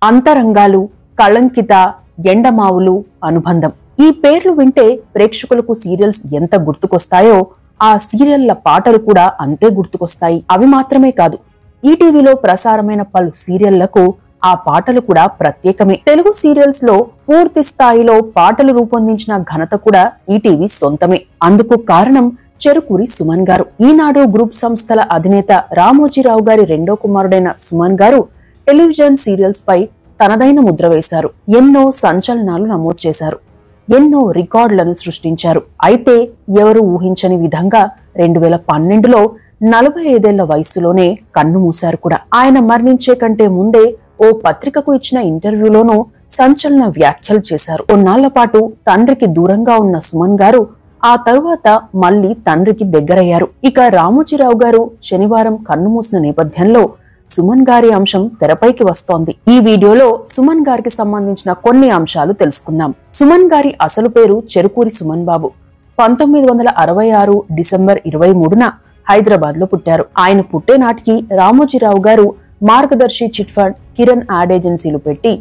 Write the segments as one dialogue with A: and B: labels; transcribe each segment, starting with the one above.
A: అంతరంగాలు, కళంకిత, ఎండమావులు, అనుబంధం. ఈ పేర్లు వింటే ప్రేక్షకులకు సీరియల్స్ ఎంత గుర్తుకొస్తాయో ఆ సీరియళ్ల పాటలు కూడా అంతే గుర్తుకొస్తాయి. అవి మాత్రమే కాదు, ఈటీవీలో ప్రసారమైన పలు సీరియళ్లకు ఆ పాటలు కూడా ప్రత్యేకమే. తెలుగు సీరియల్స్ లో పూర్తి స్థాయిలో పాటలు రూపొందించిన ఘనత కూడా ఈటీవీ సొంతమే. అందుకు కారణం చెరుకూరి సుమన్ గారు. ఈనాడు గ్రూప్ సంస్థల అధినేత రామోజీరావు గారి రెండో కుమారుడైన సుమన్ గారు టెలివిజన్ సీరియల్స్ పై తనదైన ముద్ర వేశారు. ఎన్నో సంచలనాలు నమోదు చేశారు, ఎన్నో రికార్డులను సృష్టించారు. అయితే ఎవరు ఊహించని విధంగా 2012లో 45 వయసులోనే కన్ను మూశారు కూడా. ఆయన మరణించే కంటే ముందే ఓ పత్రికకు ఇచ్చిన ఇంటర్వ్యూలోనూ సంచలన వ్యాఖ్యలు చేశారు. కొన్నాళ్ల పాటు తండ్రికి దూరంగా ఉన్న సుమన్ గారు ఆ తరువాత మళ్లీ తండ్రికి దగ్గరయ్యారు. ఇక రామోజీరావు గారు శనివారం కన్నుమూసిన నేపథ్యంలో సుమన్ గారి అంశం తెరపైకి వస్తోంది. ఈ వీడియోలో సుమన్ గారికి సంబంధించిన కొన్ని అంశాలు తెలుసుకుందాం. సుమన్ గారి అసలు పేరు చెరుకూరి సుమన్ బాబు. 1966 డిసెంబర్ 23న హైదరాబాద్ లో పుట్టారు. ఆయన పుట్టే నాటికి రామోజీరావు గారు మార్గదర్శి చిట్ ఫండ్, కిరణ్ యాడ్ ఏజెన్సీలు పెట్టి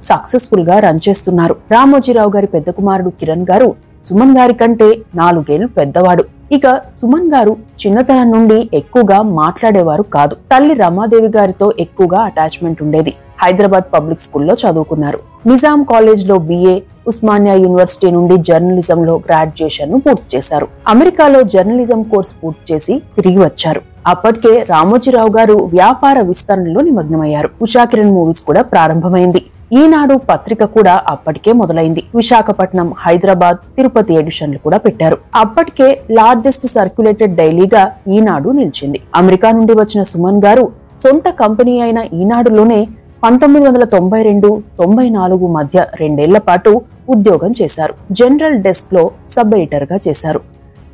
A: సక్సెస్ఫుల్ గా రన్ చేస్తున్నారు. రామోజీరావు గారి పెద్ద కుమారుడు కిరణ్ గారు సుమన్ గారి కంటే 4 ఏళ్లు పెద్దవాడు. ఇక సుమన్ గారు చిన్నతనం నుండి ఎక్కువగా మాట్లాడేవారు కాదు. తల్లి రమాదేవి గారితో ఎక్కువగా అటాచ్మెంట్ ఉండేది. హైదరాబాద్ పబ్లిక్ స్కూల్లో చదువుకున్నారు. నిజాం కాలేజ్ లో BA, ఉస్మానియా యూనివర్సిటీ నుండి జర్నలిజం లో గ్రాడ్యుయేషన్ ను పూర్తి చేశారు. అమెరికాలో జర్నలిజం కోర్సు పూర్తి చేసి తిరిగి వచ్చారు. అప్పటికే రామోజీరావు గారు వ్యాపార విస్తరణలో నిమగ్నమయ్యారు. ఉషా కిరణ్ మూవీస్ కూడా ప్రారంభమైంది. ఈనాడు పత్రిక కూడా అప్పటికే మొదలైంది. విశాఖపట్నం, హైదరాబాద్, తిరుపతి ఎడిషన్లు కూడా పెట్టారు. అప్పటికే లార్జెస్ట్ సర్క్యులేటెడ్ డైలీగా ఈనాడు నిలిచింది. అమెరికా నుండి వచ్చిన సుమన్ గారు సొంత కంపెనీ అయిన ఈనాడులోనే 1992-94 మధ్య 2 ఏళ్ల పాటు ఉద్యోగం చేశారు. జనరల్ డెస్క్ లో సబ్ ఎడిటర్ గా చేశారు.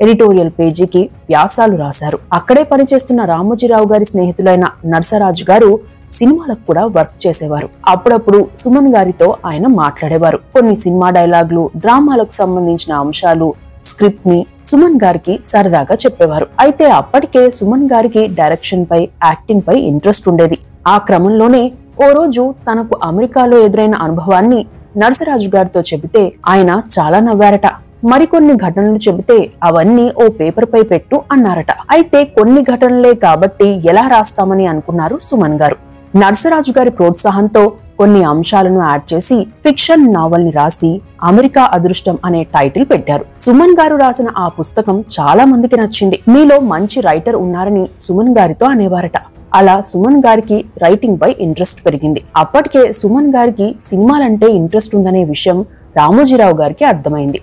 A: ఎడిటోరియల్ పేజీకి వ్యాసాలు రాశారు. అక్కడే పనిచేస్తున్న రామోజీరావు గారి స్నేహితులైన నర్సరాజు గారు సినిమాలకు కూడా వర్క్ చేసేవారు. అప్పుడప్పుడు సుమన్ గారితో ఆయన మాట్లాడేవారు. కొన్ని సినిమా డైలాగులు, డ్రామాలకు సంబంధించిన అంశాలు, స్క్రిప్ట్ ని సుమన్ గారికి సరదాగా చెప్పేవారు. అయితే అప్పటికే సుమన్ గారికి డైరెక్షన్ పై, యాక్టింగ్ పై ఇంట్రెస్ట్ ఉండేది. ఆ క్రమంలోనే ఓ రోజు తనకు అమెరికాలో ఎదురైన అనుభవాన్ని నర్సరాజు గారితో చెబితే ఆయన చాలా నవ్వారట. మరికొన్ని ఘటనలు చెబితే అవన్నీ ఓ పేపర్ పై పెట్టు అన్నారట. అయితే కొన్ని ఘటనలే కాబట్టి ఎలా రాస్తామని అనుకున్నారు సుమన్ గారు. నర్సరాజు గారి ప్రోత్సాహంతో కొన్ని అంశాలను యాడ్ చేసి ఫిక్షన్ నావల్ ని రాసి అమెరికా అదృష్టం అనే టైటిల్ పెట్టారు. సుమన్ గారు రాసిన ఆ పుస్తకం చాలా మందికి నచ్చింది. మీలో మంచి రైటర్ ఉన్నారని సుమన్ గారితో అనేవారట. అలా సుమన్ గారికి రైటింగ్ పై ఇంట్రెస్ట్ పెరిగింది. అప్పటికే సుమన్ గారికి సినిమాలంటే ఇంట్రెస్ట్ ఉందనే విషయం రామోజీరావు గారికి అర్థమైంది.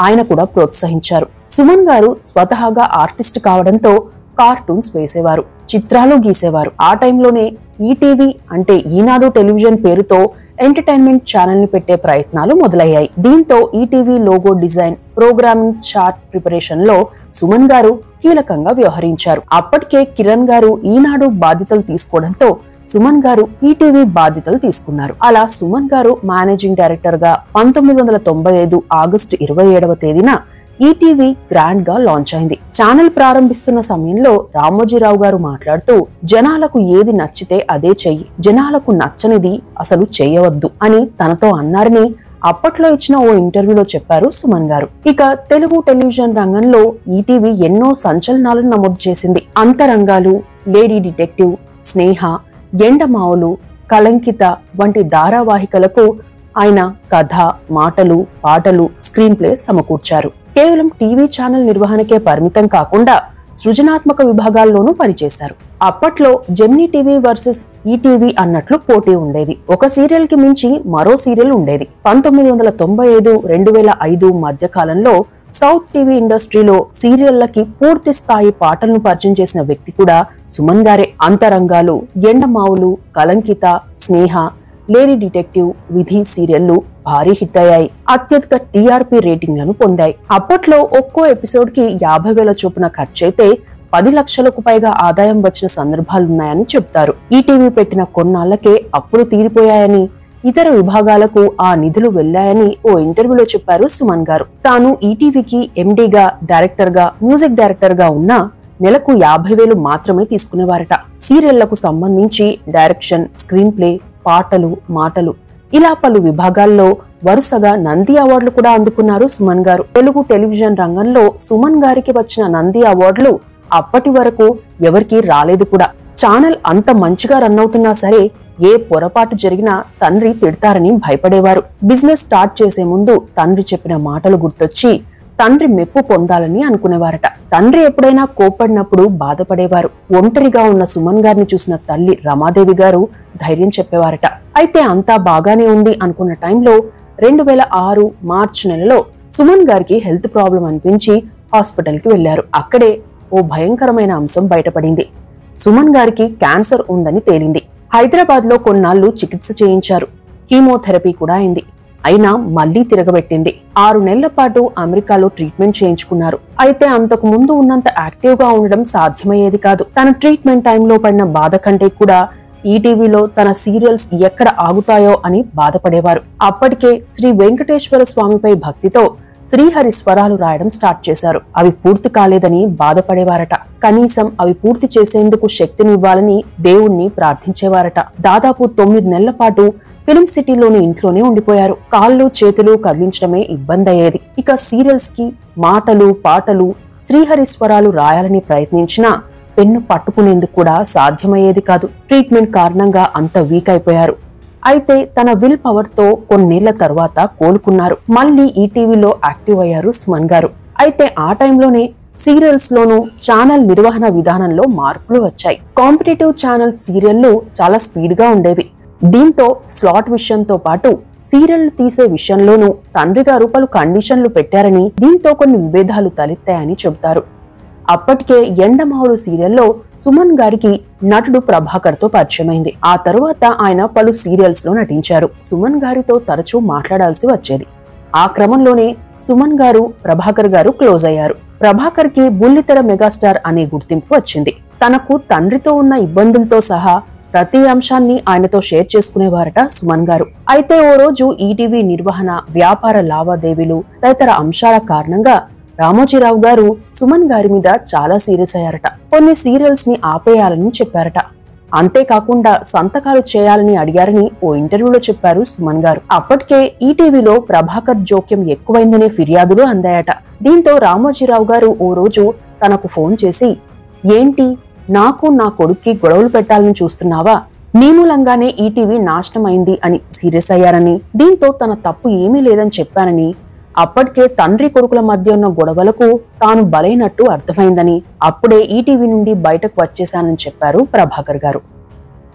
A: ఆయన కూడా ప్రోత్సహించారు. సుమన్ గారు స్వతహాగా ఆర్టిస్ట్ కావడంతో కార్టూన్స్ వేసేవారు, చిత్రాలు గీసేవారు. ఆ టైంలోనే ఈటీవీ అంటే ఈనాడు టెలివిజన్ పేరుతో ఎంటర్టైన్మెంట్ ఛానల్ ని పెట్టే ప్రయత్నాలు మొదలయ్యాయి. దీంతో ETV logo design, programming chart preparation లో సుమన్ గారు కీలకంగా వ్యవహరించారు. అప్పటికే కిరణ్ గారు ఈనాడు బాధ్యతలు తీసుకోవడంతో సుమన్ గారు ఈటీవీ బాధ్యతలు తీసుకున్నారు. అలా సుమన్ గారు మేనేజింగ్ డైరెక్టర్ గా 1995 ఆగస్టు 27వ తేదీన ఈటీవీ గ్రాండ్ గా లాంచ్ అయింది. ఛానల్ ప్రారంభిస్తున్న సమయంలో రామోజీరావు గారు మాట్లాడుతూ, జనాలకు ఏది నచ్చితే అదే చెయ్యి, జనాలకు నచ్చనిది అసలు చేయవద్దు అని తనతో అన్నారని అప్పట్లో ఇచ్చిన ఓ ఇంటర్వ్యూలో చెప్పారు సుమన్ గారు. ఇక తెలుగు టెలివిజన్ రంగంలో ఈటీవీ ఎన్నో సంచలనాలను నమోదు చేసింది. అంతరంగాలు, లేడీ డిటెక్టివ్, స్నేహ, ఎండమావులు, కళంకిత వంటి ధారావాహికలకు ఆయన కథ, మాటలు, పాటలు, స్క్రీన్ ప్లే సమకూర్చారు. కేవలం టీవీ ఛానల్ నిర్వహణకే పరిమితం కాకుండా సృజనాత్మక విభాగాల్లోనూ పనిచేశారు. అప్పట్లో జెమినీ టీవీ వర్సెస్ ఈటీవీ అన్నట్లు పోటీ ఉండేది. ఒక సీరియల్ కి మించి మరో సీరియల్ ఉండేది. 1995-2005 మధ్య కాలంలో సౌత్ టీవీ ఇండస్ట్రీలో సీరియళ్లకి పూర్తి స్థాయి పాటలను పరిచయం చేసిన వ్యక్తి కూడా సుమన్ గారే. అంతరంగాలు, ఎండమావులు, కళంకిత, స్నేహ, లేడీ డిటెక్టివ్, విధి సీరియళ్లు భారీ హిట్ అయ్యాయి. అత్యధిక టీఆర్పీ రేటింగ్లను పొందాయి. అప్పట్లో ఒక్కో ఎపిసోడ్ కి 50,000 చొప్పున ఖర్చయితే 10 లక్షలకు పైగా ఆదాయం వచ్చిన సందర్భాలున్నాయని చెబుతారు. ఈటీవీ పెట్టిన కొన్నాళ్లకే అప్పులు తీరిపోయాయని, ఇతర విభాగాలకు ఆ నిధులు వెళ్లాయని ఓ ఇంటర్వ్యూలో చెప్పారు సుమన్ గారు. తాను ఈటీవీకి ఎండీగా, డైరెక్టర్ గా, మ్యూజిక్ డైరెక్టర్ గా ఉన్నా నెలకు 50,000 మాత్రమే తీసుకునేవారట. సీరియళ్లకు సంబంధించి డైరెక్షన్, స్క్రీన్ ప్లే, పాటలు, మాటలు ఇలా పలు విభాగాల్లో వరుసగా నంది అవార్డులు కూడా అందుకున్నారు సుమన్ గారు. తెలుగు టెలివిజన్ రంగంలో సుమన్ గారికి వచ్చిన నంది అవార్డులు అప్పటి వరకు ఎవరికీ రాలేదు కూడా. ఛానల్ అంత మంచిగా రన్ అవుతున్నా సరే ఏ పొరపాటు జరిగినా తండ్రి తిడతారని భయపడేవారు. బిజినెస్ స్టార్ట్ చేసే ముందు తండ్రి చెప్పిన మాటలు గుర్తొచ్చి తండ్రి మెప్పు పొందాలని అనుకునేవారట. తండ్రి ఎప్పుడైనా కోప్పడినప్పుడు బాధపడేవారు. ఒంటరిగా ఉన్న సుమన్ గారిని చూసిన తల్లి రమాదేవి గారు ధైర్యం చెప్పేవారట. అయితే అంతా బాగానే ఉంది అనుకున్న టైంలో 2006 మార్చి నెలలో సుమన్ గారికి హెల్త్ ప్రాబ్లం అనిపించి హాస్పిటల్ కి వెళ్లారు. అక్కడే ఓ భయంకరమైన అంశం బయటపడింది. సుమన్ గారికి క్యాన్సర్ ఉందని తేలింది. హైదరాబాద్ లో కొన్నాళ్లు చికిత్స చేయించారు. కీమోథెరపీ కూడా అయింది. అయినా మళ్లీ తిరగబెట్టింది. 6 నెలల పాటు అమెరికాలో ట్రీట్మెంట్ చేయించుకున్నారు. అయితే అంతకు ముందు ఉన్నంత యాక్టివ్ గా ఉండడం సాధ్యమయ్యేది కాదు. తన ట్రీట్మెంట్ టైంలో పడిన బాధ కంటే కూడా ఈటీవీలో తన సీరియల్స్ ఎక్కడ ఆగుతాయో అని బాధపడేవారు. అప్పటికే శ్రీ వెంకటేశ్వర స్వామిపై భక్తితో శ్రీహరి స్వరాలు రాయడం స్టార్ట్ చేశారు. అవి పూర్తి కాలేదని బాధపడేవారట. కనీసం అవి పూర్తి చేసేందుకు శక్తినివ్వాలని దేవుణ్ణి ప్రార్థించేవారట. దాదాపు 9 నెలల పాటు ఫిల్మ్ సిటీలోని ఇంట్లోనే ఉండిపోయారు. కాళ్ళు చేతులు కదిలించడమే ఇబ్బంది అయ్యేది. ఇక సీరియల్స్ కి మాటలు, పాటలు, శ్రీహరి స్వరాలు రాయాలని ప్రయత్నించినా పెన్ను పట్టుకునేందుకు కూడా సాధ్యమయ్యేది కాదు. ట్రీట్మెంట్ కారణంగా అంత వీక్ అయిపోయారు. అయితే తన విల్ పవర్ తో కొన్నేళ్ల తర్వాత కోలుకున్నారు. మళ్లీ ఈటీవీలో యాక్టివ్ అయ్యారు సుమన్ గారు. అయితే ఆ టైంలోనే సీరియల్స్ లోనూ ఛానల్ నిర్వహణ విధానంలో మార్పులు వచ్చాయి. కాంపిటేటివ్ ఛానల్ సీరియళ్లు చాలా స్పీడ్ గా ఉండేవి. దీంతో స్లాట్ విషయంతో పాటు సీరియళ్లు తీసే విషయంలోనూ తండ్రి గారు పలు కండిషన్లు పెట్టారని, దీంతో కొన్ని విభేదాలు తలెత్తాయని చెబుతారు. అప్పటికే ఎండమావులు సీరియల్లో సుమన్ గారికి నటుడు ప్రభాకర్ తో పరిచయమైంది. ఆ తరువాత ఆయన పలు సీరియల్స్ లో నటించారు. సుమన్ గారితో తరచూ మాట్లాడాల్సి వచ్చేది. ఆ క్రమంలోనే సుమన్ గారు, ప్రభాకర్ గారు క్లోజ్ అయ్యారు. ప్రభాకర్ కి బుల్లితెర మెగాస్టార్ అనే గుర్తింపు వచ్చింది. తనకు తండ్రితో ఉన్న ఇబ్బందులతో సహా ప్రతి అంశాన్ని ఆయనతో షేర్ చేసుకునేవారట సుమన్ గారు. అయితే ఓ రోజు ఈటీవీ నిర్వహణ, వ్యాపార లావాదేవీలు తదితర అంశాల కారణంగా రామోజీరావు గారు సుమన్ గారి మీద చాలా సీరియస్ అయ్యారట. కొన్ని సీరియల్స్ ని ఆపేయాలని చెప్పారట. అంతేకాకుండా సంతకాలు చేయాలని అడిగారని ఓ ఇంటర్వ్యూలో చెప్పారు సుమన్ గారు. అప్పటికే ఈటీవీలో ప్రభాకర్ జోక్యం ఎక్కువైందనే ఫిర్యాదులు అందాయట. దీంతో రామోజీరావు గారు ఓ రోజు తనకు ఫోన్ చేసి, ఏంటి నాకు నా కొడుక్కి గొడవలు పెట్టాలని చూస్తున్నావా? నీ మూలంగానే ఈటీవీ నాశనం అయింది అని సీరియస్ అయ్యారని, దీంతో తన తప్పు ఏమీ లేదని చెప్పానని, అప్పటికే తండ్రి కొడుకుల మధ్య ఉన్న గొడవలకు తాను బలైనట్టు అర్థమైందని, అప్పుడే ఈటీవీ నుండి బయటకు వచ్చేశానని చెప్పారు ప్రభాకర్ గారు.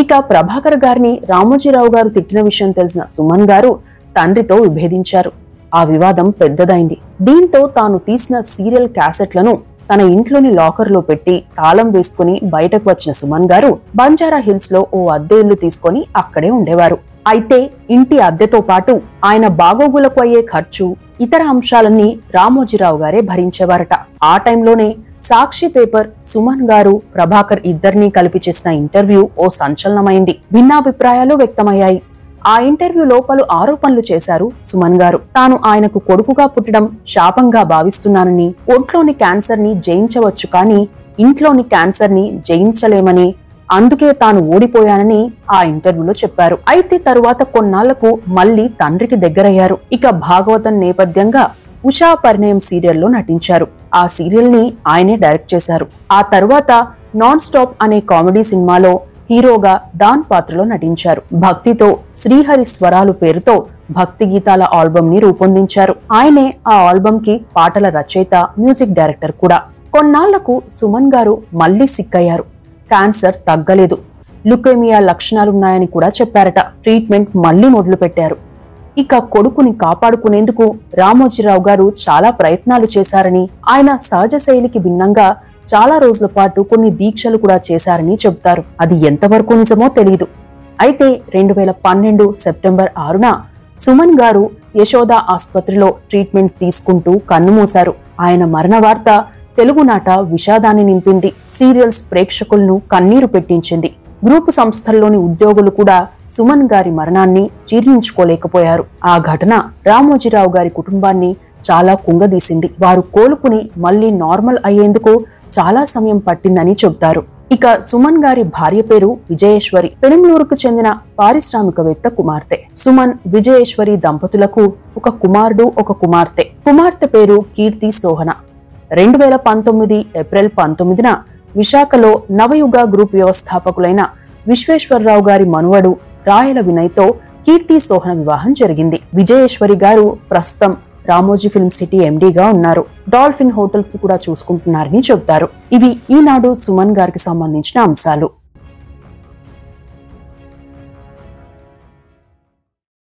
A: ఇక ప్రభాకర్ గారిని రామోజీరావు గారు తిట్టిన విషయం తెలిసిన సుమన్ గారు తండ్రితో విభేదించారు. ఆ వివాదం పెద్దదైంది. దీంతో తాను తీసిన సీరియల్ క్యాసెట్లను తన ఇంట్లోని లాకర్ లో పెట్టి తాళం వేసుకుని బయటకు వచ్చిన సుమన్ గారు బంజారా హిల్స్ లో ఓ అద్దె ఇల్లు తీసుకుని అక్కడే ఉండేవారు. అయితే ఇంటి అద్దెతో పాటు ఆయన బాగోగులకు అయ్యే ఖర్చు, ఇతర అంశాలన్నీ రామోజీరావు గారే భరించేవారట. ఆ టైంలోనే సాక్షి పేపర్ సుమన్ గారు, ప్రభాకర్ ఇద్దరినీ కలిపి చేసిన ఇంటర్వ్యూ ఓ సంచలనమైంది. భిన్నాభిప్రాయాలు వ్యక్తమయ్యాయి. ఆ ఇంటర్వ్యూలో పలు ఆరోపణలు చేశారు సుమన్ గారు. తాను ఆయనకు కొడుకుగా పుట్టడం శాపంగా భావిస్తున్నానని, ఒంట్లోని క్యాన్సర్ ని జయించవచ్చు కానీ ఇంట్లోని క్యాన్సర్ ని జయించలేమని, అందుకే తాను ఓడిపోయానని ఆ ఇంటర్వ్యూలో చెప్పారు. అయితే తరువాత కొన్నాళ్లకు మళ్లీ తండ్రికి దగ్గరయ్యారు. ఇక భాగవతం నేపథ్యంగా ఉషా పరిణయం సీరియల్లో నటించారు. ఆ సీరియల్ ని ఆయనే డైరెక్ట్ చేశారు. ఆ తర్వాత నాన్ స్టాప్ అనే కామెడీ సినిమాలో హీరోగా డాన్ పాత్రలో నటించారు. భక్తితో శ్రీహరి స్వరాలు పేరుతో భక్తి గీతాల ఆల్బమ్ ని రూపొందించారు. ఆయనే ఆ ఆల్బమ్ కి పాటల రచయిత, మ్యూజిక్ డైరెక్టర్ కూడా. కొన్నాళ్లకు సుమన్ గారు మళ్లీ సిక్కయ్యారు. క్యాన్సర్ తగ్గలేదు, లుకేమియా లక్షణాలున్నాయని కూడా చెప్పారట. ట్రీట్మెంట్ మళ్లీ మొదలు పెట్టారు. ఇక కొడుకుని కాపాడుకునేందుకు రామోజీరావు గారు చాలా ప్రయత్నాలు చేశారని, ఆయన సహజ శైలికి భిన్నంగా చాలా రోజుల పాటు కొన్ని దీక్షలు కూడా చేశారని చెబుతారు. అది ఎంతవరకు నిజమో తెలియదు. అయితే 2012 సెప్టెంబర్ 6న సుమన్ గారు యశోద ఆసుపత్రిలో ట్రీట్మెంట్ తీసుకుంటూ కన్నుమూశారు. ఆయన మరణ వార్త తెలుగునాట విషాదాన్ని నింపింది. సీరియల్స్ ప్రేక్షకులను కన్నీరు పెట్టించింది. గ్రూపు సంస్థల్లోని ఉద్యోగులు కూడా సుమన్ గారి మరణాన్ని జీర్ణించుకోలేకపోయారు. ఆ ఘటన రామోజీరావు గారి కుటుంబాన్ని చాలా కుంగదీసింది. వారు కోలుకుని మళ్లీ నార్మల్ అయ్యేందుకు చాలా సమయం పట్టిందని చెబుతారు. ఇక సుమన్ గారి భార్య పేరు విజయేశ్వరి, పెనుమలూరుకు చెందిన పారిశ్రామికవేత్త కుమార్తె. సుమన్, విజయేశ్వరి దంపతులకు ఒక కుమారుడు, ఒక కుమార్తె. కుమార్తె పేరు కీర్తి సోహన. 2019 ఏప్రిల్ 19న విశాఖలో నవయుగ గ్రూప్ వ్యవస్థాపకులైన విశ్వేశ్వరరావు గారి మనువడు రాయల వినయ్తో కీర్తి సోహన వివాహం జరిగింది. విజయేశ్వరి గారు ప్రస్తుతం రామోజీ ఫిల్మ్ సిటీ ఎండీగా ఉన్నారు. డాల్ఫిన్ హోటల్స్ ని కూడా చూసుకుంటున్నారని చెబుతారు. ఇవి ఈనాడు సుమన్ గారికి సంబంధించిన అంశాలు.